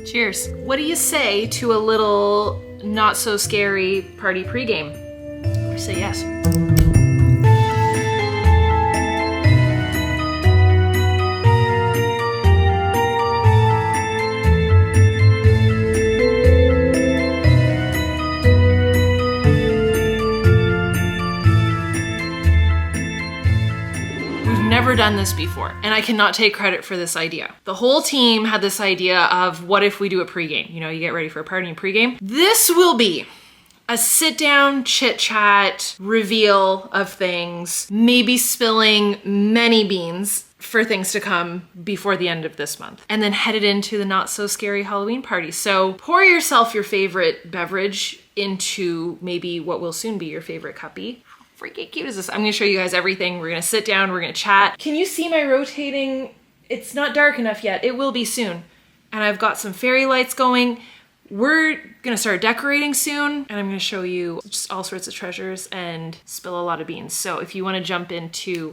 Cheers. What do you say to a little not so scary party pregame? I say yes. Never done this before, and I cannot take credit for this idea. The whole team had this idea of what if we do a pregame? You know, you get ready for a party and pregame. This will be a sit down, chit chat, reveal of things, maybe spilling many beans for things to come before the end of this month, and then headed into the not so scary Halloween party. So pour yourself your favorite beverage into maybe what will soon be your favorite cuppy. Freaking cute is this? I'm gonna show you guys everything. We're gonna sit down, we're gonna chat. Can you see my rotating? It's not dark enough yet. It will be soon. And I've got some fairy lights going. We're gonna start decorating soon, and I'm gonna show you just all sorts of treasures and spill a lot of beans. So if you wanna jump into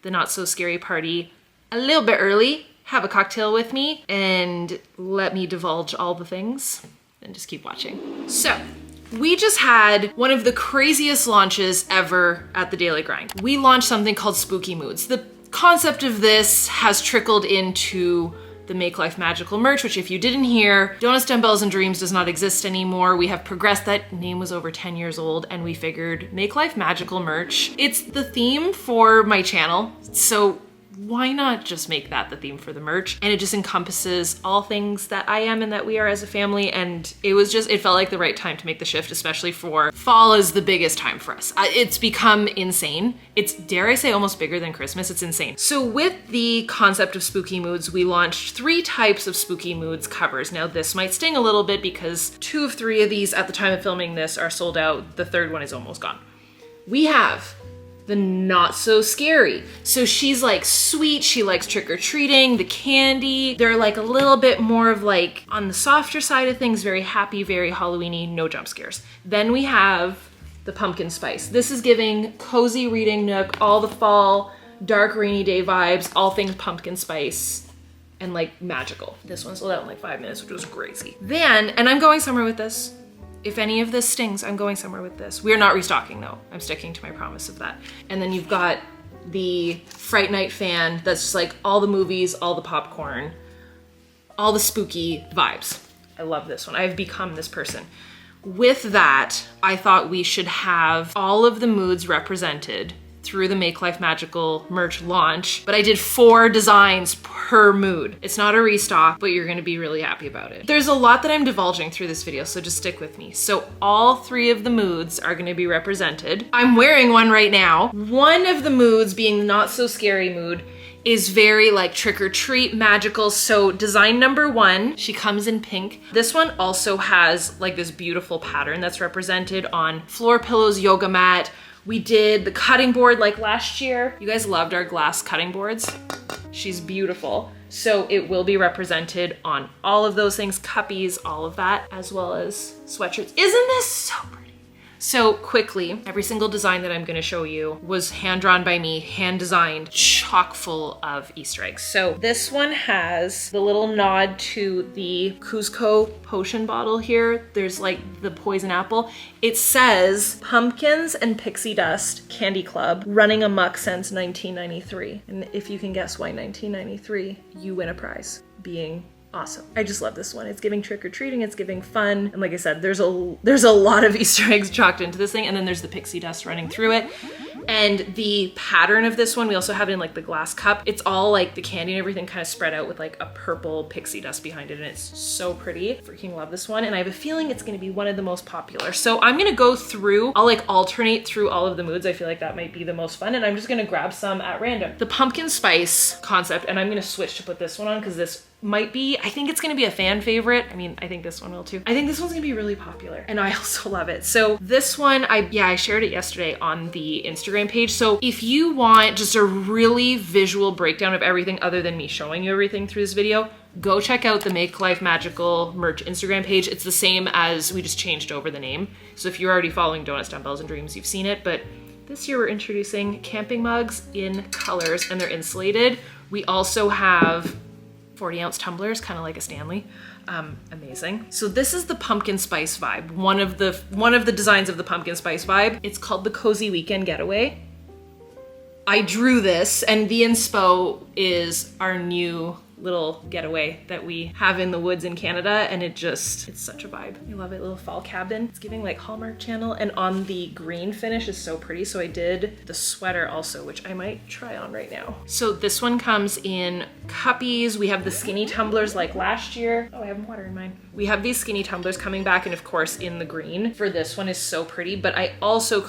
the not so scary party a little bit early, have a cocktail with me, and let me divulge all the things, and just keep watching. So, we just had one of the craziest launches ever at the Daily Grind. We launched something called Spooky Moods. The concept of this has trickled into the Make Life Magical merch, which if you didn't hear, Donuts, Dumbbells, and Dreams does not exist anymore. We have progressed. That name was over 10 years old, and we figured Make Life Magical merch. It's the theme for my channel, so why not just make that the theme for the merch? And it just encompasses all things that I am and that we are as a family. And it felt like the right time to make the shift, especially for fall is the biggest time for us. It's become insane. It's, dare I say, almost bigger than Christmas. It's insane. So with the concept of Spooky Moods, we launched 3 types of Spooky Moods covers. Now this might sting a little bit because 2 of 3 of these at the time of filming this are sold out. The 3rd one is almost gone. We have the not so scary. So she's like sweet, she likes trick-or-treating, the candy. They're like a little bit more of like on the softer side of things, very happy, very Halloween-y, no jump scares. Then we have the pumpkin spice. This is giving cozy reading nook, all the fall, dark rainy day vibes, all things pumpkin spice and like magical. This one sold out in like 5 minutes, which was crazy. Then, and I'm going somewhere with this. If any of this stings, I'm going somewhere with this. We are not restocking though. I'm sticking to my promise of that. And then you've got the Fright Night fan that's just like all the movies, all the popcorn, all the spooky vibes. I love this one. I've become this person. With that, I thought we should have all of the moods represented through the Make Life Magical merch launch, but I did 4 designs per mood. It's not a restock, but you're gonna be really happy about it. There's a lot that I'm divulging through this video, so just stick with me. So all 3 of the moods are gonna be represented. I'm wearing one right now. One of the moods, being the not so scary mood, is very like trick or treat magical. So design number 1, she comes in pink. This one also has like this beautiful pattern that's represented on floor pillows, yoga mat. We did the cutting board like last year. You guys loved our glass cutting boards. She's beautiful. So it will be represented on all of those things, cuppies, all of that, as well as sweatshirts. Isn't this so pretty? So quickly, every single design that I'm gonna show you was hand-drawn by me, hand-designed, chock full of Easter eggs. So this one has the little nod to the Cusco potion bottle here. There's like the poison apple. It says, pumpkins and pixie dust candy club running amok since 1993. And if you can guess why 1993, you win a prize, being awesome. I just love this one. It's giving trick-or-treating, it's giving fun. And like I said, there's a lot of Easter eggs chalked into this thing, and then there's the pixie dust running through it. And the pattern of this one, we also have it in like the glass cup. It's all like the candy and everything kind of spread out with like a purple pixie dust behind it, and it's so pretty. Freaking love this one, and I have a feeling it's gonna be one of the most popular. So I'm gonna go through, I'll like alternate through all of the moods. I feel like that might be the most fun, and I'm just gonna grab some at random. The pumpkin spice concept, and I'm gonna switch to put this one on because this might be, I think it's gonna be a fan favorite. I mean, I think this one will too. I think this one's gonna be really popular, and I also love it. So this one, I shared it yesterday on the Instagram page. So if you want just a really visual breakdown of everything other than me showing you everything through this video, go check out the Make Life Magical merch Instagram page. It's the same as, we just changed over the name. So if you're already following Donuts, Dumbbells, and Dreams, you've seen it, but this year we're introducing camping mugs in colors, and they're insulated. We also have 40-ounce tumblers, kind of like a Stanley. Amazing. So this is the pumpkin spice vibe. One of the designs of the pumpkin spice vibe. It's called the Cozy Weekend Getaway. I drew this, and the inspo is our new little getaway that we have in the woods in Canada, and it's such a vibe. I love it. Little fall cabin. It's giving like Hallmark Channel, and on the green finish is so pretty. So I did the sweater also, which I might try on right now. So this one comes in cuppies. We have the skinny tumblers like last year. Oh, I have water in mine. We have these skinny tumblers coming back, and of course in the green. For this one is so pretty, but I also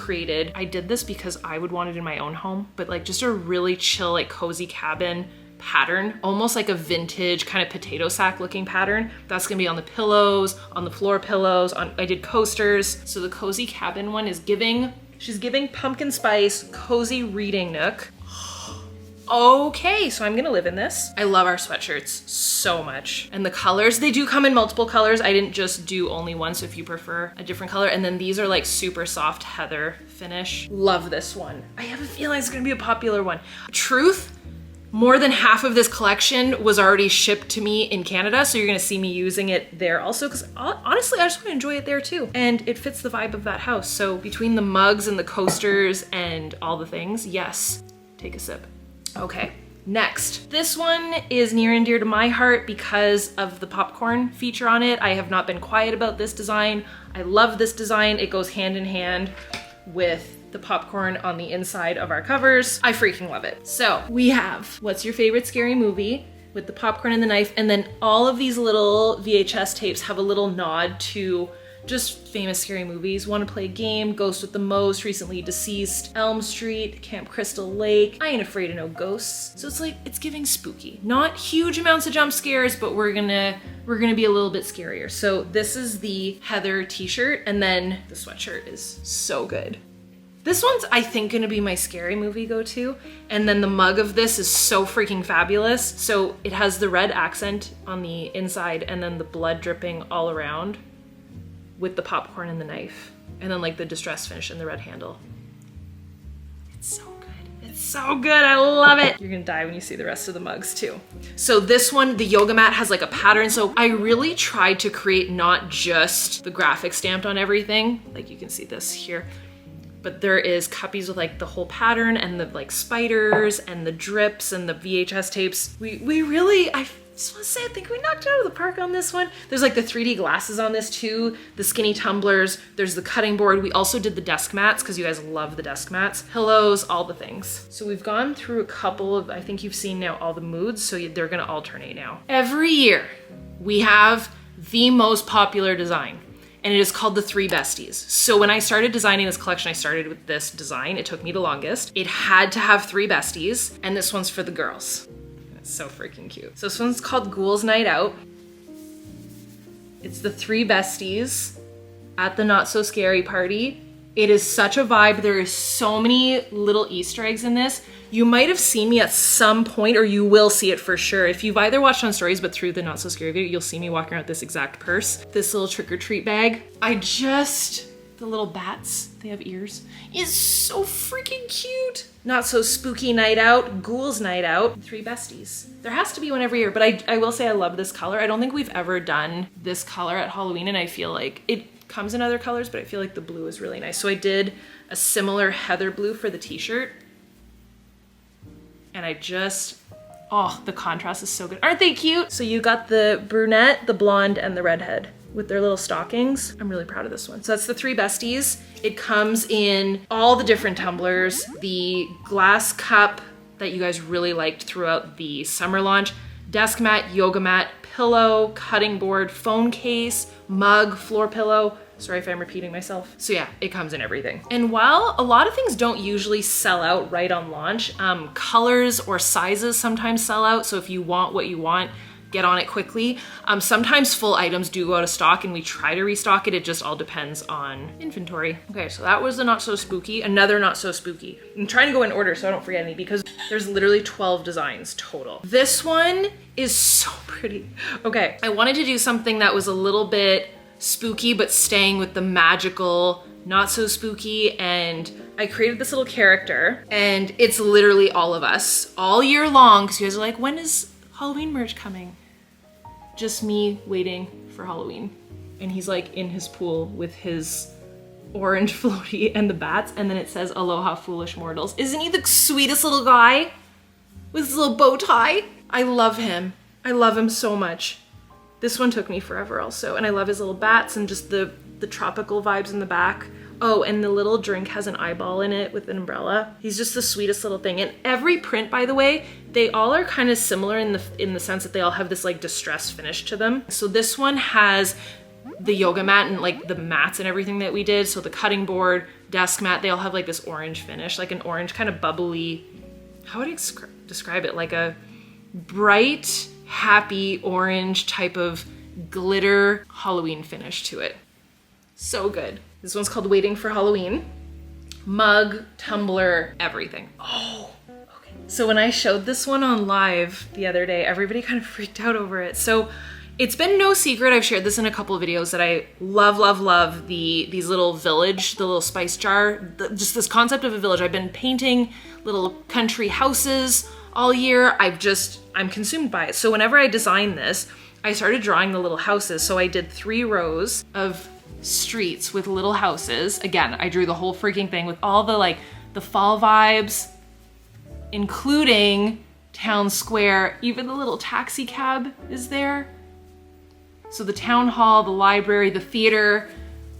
I did this because I would want it in my own home, but like just a really chill, like cozy cabin pattern, almost like a vintage kind of potato sack looking pattern. That's gonna be on the pillows, on the floor pillows, I did coasters. So the cozy cabin one is she's giving pumpkin spice, cozy reading nook. Okay, so I'm gonna live in this. I love our sweatshirts so much. And the colors, they do come in multiple colors. I didn't just do only one, so if you prefer a different color. And then these are like super soft heather finish. Love this one. I have a feeling it's gonna be a popular one. Truth, more than half of this collection was already shipped to me in Canada, so you're gonna see me using it there also, because honestly, I just wanna enjoy it there too. And it fits the vibe of that house. So between the mugs and the coasters and all the things, yes, take a sip. Okay, next. This one is near and dear to my heart because of the popcorn feature on it. I have not been quiet about this design. I love this design. It goes hand in hand with the popcorn on the inside of our covers. I freaking love it. So we have What's Your Favorite Scary Movie with the popcorn and the knife, and then all of these little VHS tapes have a little nod to just famous scary movies. Want to Play a Game, Ghost with the Most Recently Deceased, Elm Street, Camp Crystal Lake, I Ain't Afraid of No Ghosts. So it's like, it's giving spooky. Not huge amounts of jump scares, but we're gonna be a little bit scarier. So this is the Heather t-shirt, and then the sweatshirt is so good. This one's, I think, gonna be my scary movie go-to. And then the mug of this is so freaking fabulous. So it has the red accent on the inside and then the blood dripping all around with the popcorn and the knife. And then like the distress finish and the red handle. It's so good. It's so good, I love it. You're gonna die when you see the rest of the mugs too. So this one, the yoga mat has like a pattern. So I really tried to create not just the graphic stamped on everything. Like you can see this here. But there is cuppies with like the whole pattern and the like spiders and the drips and the VHS tapes. We really, I just want to say, I think we knocked it out of the park on this one. There's like the 3D glasses on this too, the skinny tumblers, there's the cutting board. We also did the desk mats because you guys love the desk mats, pillows, all the things. So we've gone through a couple of, I think you've seen now all the moods, so they're gonna alternate now. Every year we have the most popular design, and it is called the Three Besties. So when I started designing this collection, I started with this design. It took me the longest. It had to have three besties, and this one's for the girls. It's so freaking cute. So this one's called Ghouls Night Out. It's the three besties at the Not So Scary party. It is such a vibe. There is so many little Easter eggs in this. You might have seen me at some point, or you will see it for sure. If you've either watched on stories, but through the Not So Scary video, you'll see me walking around with this exact purse, this little trick-or-treat bag. The little bats, they have ears, is so freaking cute. Not So Spooky Night Out, Ghouls Night Out, three besties. There has to be one every year, but I will say I love this color. I don't think we've ever done this color at Halloween, and I feel like it comes in other colors, but I feel like the blue is really nice. So I did a similar heather blue for the t-shirt. And oh, the contrast is so good. Aren't they cute? So you got the brunette, the blonde, and the redhead with their little stockings. I'm really proud of this one. So that's the three besties. It comes in all the different tumblers, the glass cup that you guys really liked throughout the summer launch, desk mat, yoga mat, pillow, cutting board, phone case, mug, floor pillow. Sorry if I'm repeating myself. So yeah, it comes in everything. And while a lot of things don't usually sell out right on launch, colors or sizes sometimes sell out. So if you want what you want, get on it quickly. Sometimes full items do go out of stock and we try to restock it. It just all depends on inventory. Okay, so that was the Not So Spooky. Another Not So Spooky. I'm trying to go in order so I don't forget any because there's literally 12 designs total. This one is so pretty. Okay, I wanted to do something that was a little bit spooky, but staying with the magical, not so spooky. And I created this little character, and it's literally all of us all year long, because you guys are like, when is Halloween merch coming? just me waiting for Halloween. And he's like in his pool with his orange floaty and the bats, and then it says Aloha foolish mortals. Isn't he the sweetest little guy with his little bow tie? I love him. I love him so much. This one took me forever also, and I love his little bats and just the tropical vibes in the back. Oh, and the little drink has an eyeball in it with an umbrella. He's just the sweetest little thing. And every print, by the way, they all are kind of similar in the sense that they all have this like distressed finish to them. So this one has the yoga mat and like the mats and everything that we did. So the cutting board, desk mat, they all have like this orange finish, like an orange kind of bubbly, how would I describe it? Like a bright, happy orange type of glitter Halloween finish to it. So good. This one's called Waiting for Halloween. Mug, tumbler, everything. Oh, okay. So when I showed this one on live the other day, everybody kind of freaked out over it. So it's been no secret, I've shared this in a couple of videos, that I love these little village, the little spice jar, just this concept of a village. I've been painting little country houses all year. I'm consumed by it. So whenever I designed this, I started drawing the little houses. So I did 3 rows of streets with little houses. Again, I drew the whole freaking thing with all the fall vibes, including town square. Even the little taxi cab is there. So the town hall, the library, the theater.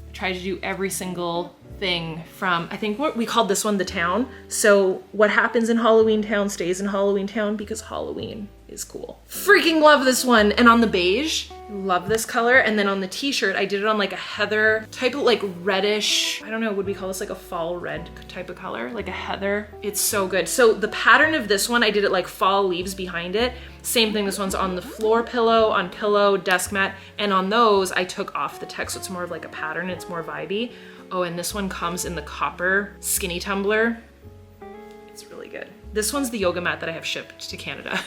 I tried to do every single thing from, I think what we called this one the town. So what happens in Halloween Town stays in Halloween Town because Halloween is cool. Freaking love this one. And on the beige, love this color. And then on the t-shirt, I did it on like a heather type of like reddish, I don't know, would we call this like a fall red type of color? Like a heather. It's so good. So the pattern of this one, I did it like fall leaves behind it. Same thing, this one's on the floor pillow, on pillow, desk mat. And on those, I took off the text. So it's more of like a pattern. It's more vibey. Oh, and this one comes in the copper skinny tumbler. It's really good. This one's the yoga mat that I have shipped to Canada.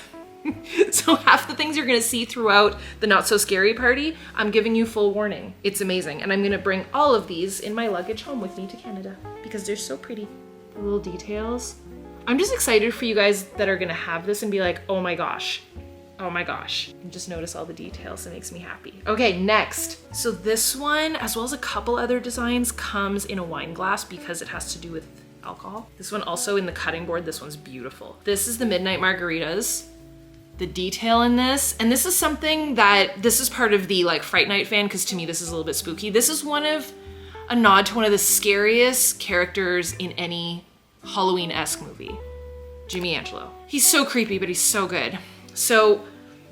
So half the things you're gonna see throughout the Not So Scary party, I'm giving you full warning. It's amazing. And I'm gonna bring all of these in my luggage home with me to Canada because they're so pretty. The little details. I'm just excited for you guys that are gonna have this and be like, oh my gosh. Oh my gosh. And just notice all the details. It makes me happy. Okay, next. So this one, as well as a couple other designs, comes in a wine glass because it has to do with alcohol. This one also in the cutting board. This one's beautiful. This is the Midnight Margaritas. The detail in this, and this is something that, this is part of the like Fright Night fan, because to me this is a little bit spooky. This is a nod to one of the scariest characters in any Halloween-esque movie, Jimmy Angelo. He's so creepy, but he's so good. So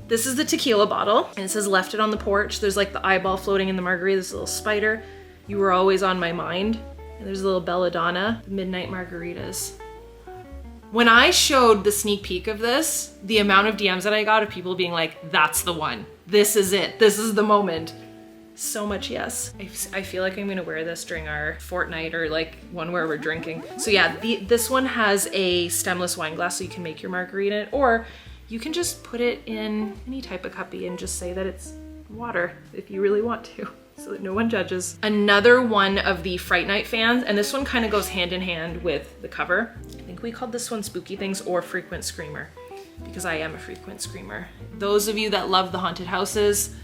this is the tequila bottle, and it says left it on the porch. There's like the eyeball floating in the margarita, this little spider. You were always on my mind. And there's a little belladonna, the Midnight Margaritas. When I showed the sneak peek of this, the amount of DMs that I got of people being like, that's the one. This is it. This is the moment. So much yes. I feel like I'm gonna wear this during our fortnight or like one where we're drinking. So yeah, this one has a stemless wine glass so you can make your margarita in it, or you can just put it in any type of cuppy and just say that it's water if you really want to, so that no one judges. Another one of the Fright Night fans, and this one kind of goes hand in hand with the cover. I think we called this one Spooky Things or Frequent Screamer, because I am a frequent screamer. Those of you that love the haunted houses,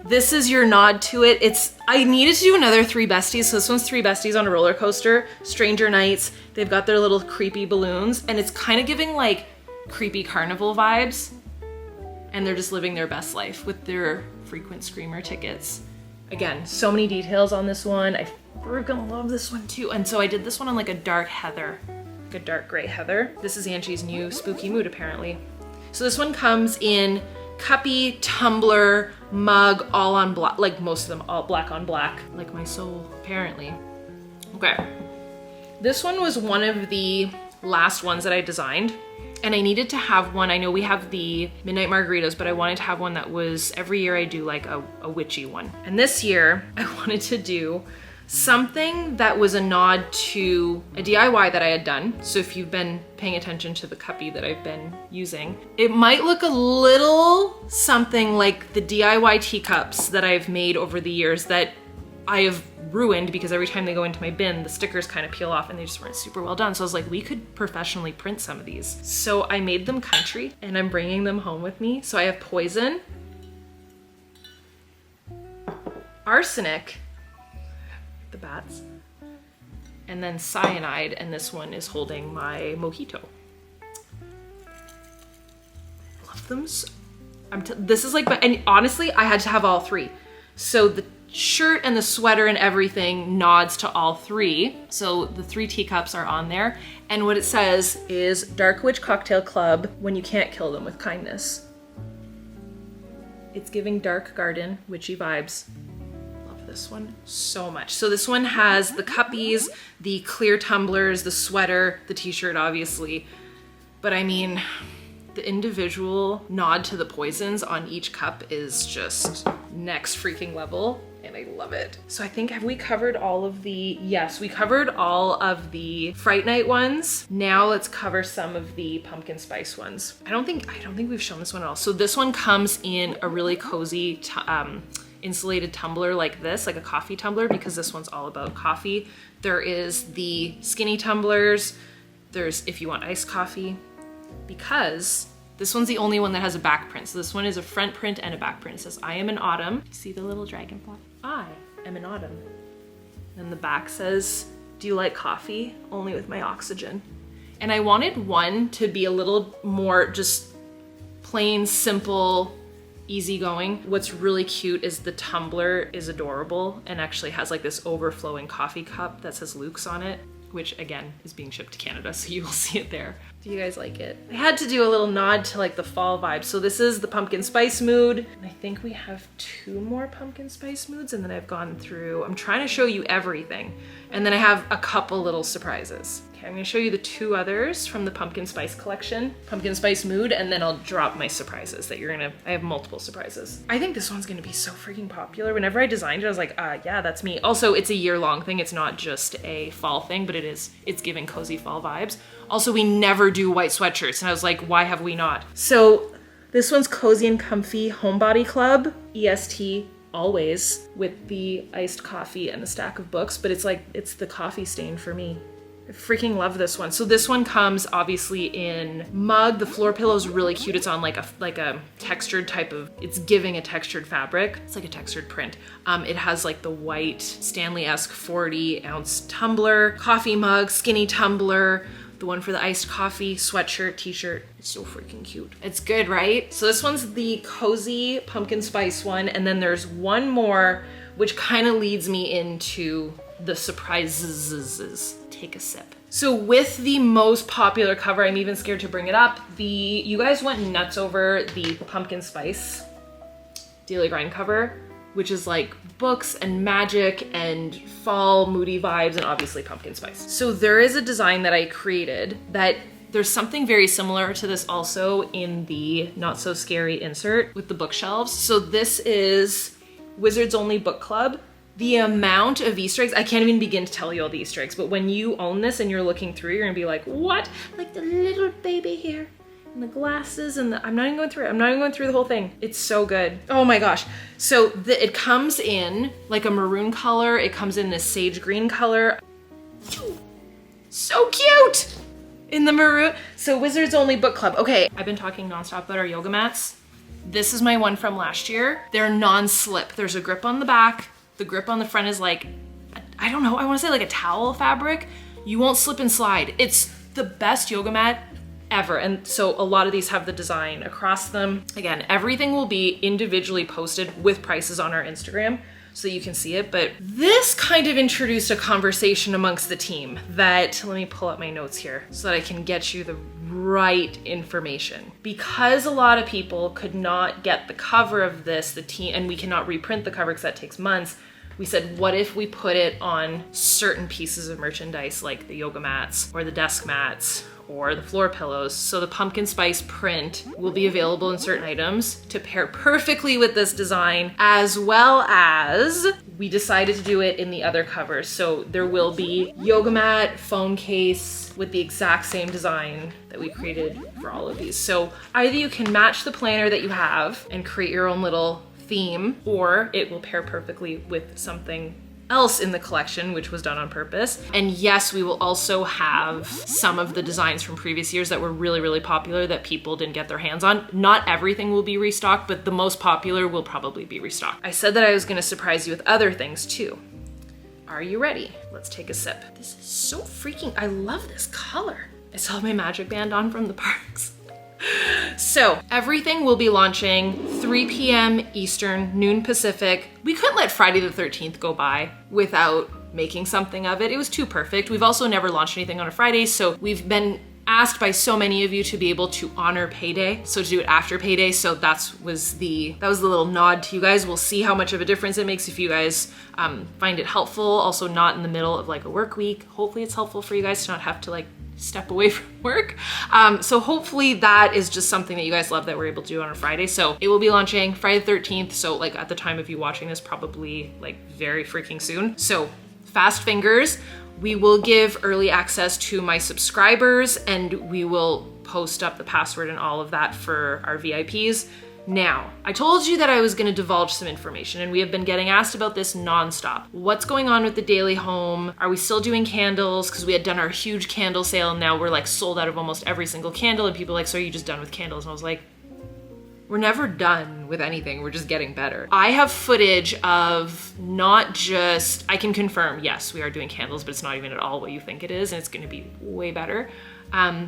this is your nod to it. I needed to do another 3 besties, so this one's 3 besties on a roller coaster, Stranger Nights. They've got their little creepy balloons, and it's kind of giving like creepy carnival vibes, and they're just living their best life with their frequent screamer tickets. Again, so many details on this one. I freaking love this one too. And so I did this one on like a dark heather, like a dark gray heather. This is Angie's new spooky mood apparently. So this one comes in cuppy, tumbler, mug, all on black, like most of them all black on black, like my soul apparently. Okay, this one was one of the last ones that I designed. And I needed to have one, I know we have the Midnight Margaritas, but I wanted to have one that was, every year I do like a witchy one. And this year I wanted to do something that was a nod to a DIY that I had done. So if you've been paying attention to the cuppy that I've been using, it might look a little something like the DIY teacups that I've made over the years that I have ruined because every time they go into my bin, the stickers kind of peel off and they just weren't super well done. So I was like, we could professionally print some of these. So I made them country and I'm bringing them home with me. So I have Poison, arsenic, the bats, and then cyanide, and this one is holding my mojito. Love them so. This is like, and honestly, I had to have all three. So the shirt and the sweater and everything nods to all three. So the 3 teacups are on there. And what it says is Dark Witch Cocktail Club, when you can't kill them with kindness. It's giving dark garden, witchy vibes. Love this one so much. So this one has the cuppies, the clear tumblers, the sweater, the t-shirt obviously. But I mean, the individual nod to the poisons on each cup is just next freaking level, and I love it. So I think, have we covered all of the, yes, we covered all of the Fright Night ones. Now let's cover some of the pumpkin spice ones. I don't think we've shown this one at all. So this one comes in a really cozy insulated tumbler like this, like a coffee tumbler, because this one's all about coffee. There is the skinny tumblers. There's if you want iced coffee, because this one's the only one that has a back print. So this one is a front print and a back print. It says, I am an autumn. See the little dragonfly? I am an autumn. And the back says, do you like coffee? Only with my oxygen. And I wanted one to be a little more just plain, simple, easygoing. What's really cute is the tumbler is adorable and actually has like this overflowing coffee cup that says Luke's on it, which again is being shipped to Canada, so you will see it there. Do you guys like it? I had to do a little nod to like the fall vibe. So this is the pumpkin spice mood. And I think we have 2 more pumpkin spice moods, and then I've gone through, I'm trying to show you everything. And then I have a couple little surprises. Okay, I'm gonna show you the 2 others from the pumpkin spice collection, pumpkin spice mood, and then I'll drop my surprises that I have multiple surprises. I think this one's gonna be so freaking popular. Whenever I designed it, I was like, yeah, that's me. Also, it's a year-long thing. It's not just a fall thing, but it's giving cozy fall vibes. Also, we never do white sweatshirts, and I was like, why have we not? So this one's Cozy and Comfy Homebody Club, EST always, with the iced coffee and a stack of books, but it's like, it's the coffee stain for me. I freaking love this one. So this one comes obviously in mug. The floor pillow is really cute. It's on like a textured type of, it's giving a textured fabric. It's like a textured print. It has like the white Stanley-esque 40-ounce tumbler, coffee mug, skinny tumbler, the one for the iced coffee, sweatshirt, t-shirt. It's so freaking cute. It's good, right? So this one's the cozy pumpkin spice one. And then there's one more, which kind of leads me into the surprises. Take a sip. So with the most popular cover, I'm even scared to bring it up. You guys went nuts over the pumpkin spice Daily Grind cover, which is like books and magic and fall moody vibes and obviously pumpkin spice. So there is a design that I created that there's something very similar to this also in the Not So Scary insert with the bookshelves. So this is Wizards Only Book Club. The amount of Easter eggs, I can't even begin to tell you all the Easter eggs, but when you own this and you're looking through, you're gonna be like, what? Like the little baby here and the glasses and I'm not even going through it. I'm not even going through the whole thing. It's so good. Oh my gosh. So it comes in like a maroon color. It comes in this sage green color. So cute in the maroon. So Wizards Only Book Club. Okay, I've been talking nonstop about our yoga mats. This is my one from last year. They're non-slip. There's a grip on the back. The grip on the front is like, I don't know, I wanna say like a towel fabric. You won't slip and slide. It's the best yoga mat ever. And so a lot of these have the design across them. Again, everything will be individually posted with prices on our Instagram so you can see it. But this kind of introduced a conversation amongst the team that, let me pull up my notes here so that I can get you the right information. Because a lot of people could not get the cover of this, the team, and we cannot reprint the cover because that takes months, we said, what if we put it on certain pieces of merchandise like the yoga mats or the desk mats or the floor pillows? So the pumpkin spice print will be available in certain items to pair perfectly with this design, as well as we decided to do it in the other covers. So there will be yoga mat, phone case with the exact same design that we created for all of these. So either you can match the planner that you have and create your own little theme, or it will pair perfectly with something else in the collection, which was done on purpose. And yes, we will also have some of the designs from previous years that were really, really popular that people didn't get their hands on. Not everything will be restocked, but the most popular will probably be restocked. I said that I was gonna surprise you with other things too. Are you ready? Let's take a sip. This is so freaking, I love this color. I still have my magic band on from the parks. So everything will be launching 3 p.m. Eastern, noon Pacific. We couldn't let Friday the 13th go by without making something of it. It was too perfect. We've also never launched anything on a Friday, so we've been asked by so many of you to be able to honor payday, so to do it after payday. So that was the little nod to you guys. We'll see how much of a difference it makes if you guys find it helpful. Also not in the middle of like a work week. Hopefully it's helpful for you guys to not have to like step away from work. So hopefully that is just something that you guys love that we're able to do on a Friday. So it will be launching Friday the 13th. So like at the time of you watching this, probably like very freaking soon. So fast fingers. We will give early access to my subscribers and we will post up the password and all of that for our VIPs. Now, I told you that I was gonna divulge some information and we have been getting asked about this nonstop. What's going on with the daily home? Are we still doing candles? Because we had done our huge candle sale and now we're like sold out of almost every single candle and people are like, so are you just done with candles? And I was like, we're never done with anything, we're just getting better. I have footage of not just, I can confirm, yes, we are doing candles, but it's not even at all what you think it is and it's gonna be way better.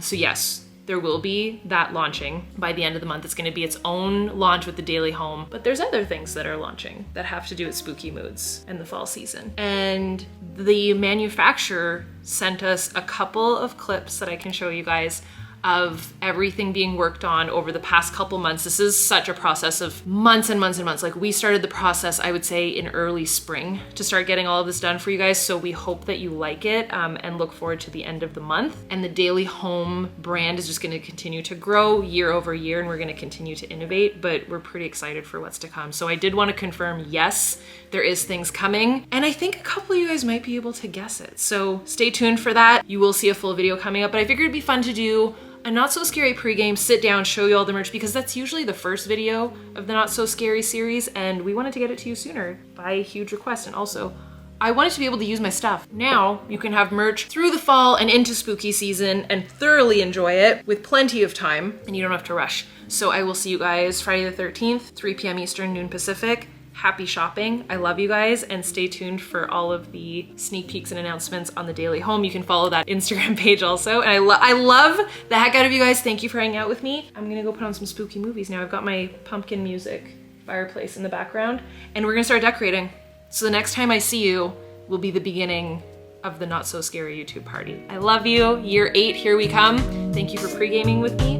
So yes, there will be that launching by the end of the month. It's gonna be its own launch with the daily home, but there's other things that are launching that have to do with spooky moods and the fall season. And the manufacturer sent us a couple of clips that I can show you guys of everything being worked on over the past couple months. This is such a process of months and months and months. Like we started the process, I would say in early spring to start getting all of this done for you guys. So we hope that you like it and look forward to the end of the month. And the Daily Home brand is just gonna continue to grow year over year and we're gonna continue to innovate, but we're pretty excited for what's to come. So I did wanna confirm, yes, there is things coming. And I think a couple of you guys might be able to guess it. So stay tuned for that. You will see a full video coming up, but I figured it'd be fun to do a Not So Scary pregame, sit down, show you all the merch because that's usually the first video of the Not So Scary series and we wanted to get it to you sooner by a huge request. And also, I wanted to be able to use my stuff. Now you can have merch through the fall and into spooky season and thoroughly enjoy it with plenty of time and you don't have to rush. So I will see you guys Friday the 13th, 3 p.m. Eastern, noon Pacific. Happy shopping. I love you guys and stay tuned for all of the sneak peeks and announcements on the Daily Home. You can follow that Instagram page also. And I love the heck out of you guys. Thank you for hanging out with me. I'm gonna go put on some spooky movies now. I've got my pumpkin music fireplace in the background and we're gonna start decorating. So the next time I see you will be the beginning of the Not So Scary YouTube party. I love you. Year 8, here we come. Thank you for pre-gaming with me.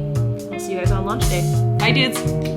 I'll see you guys on launch day. Bye dudes.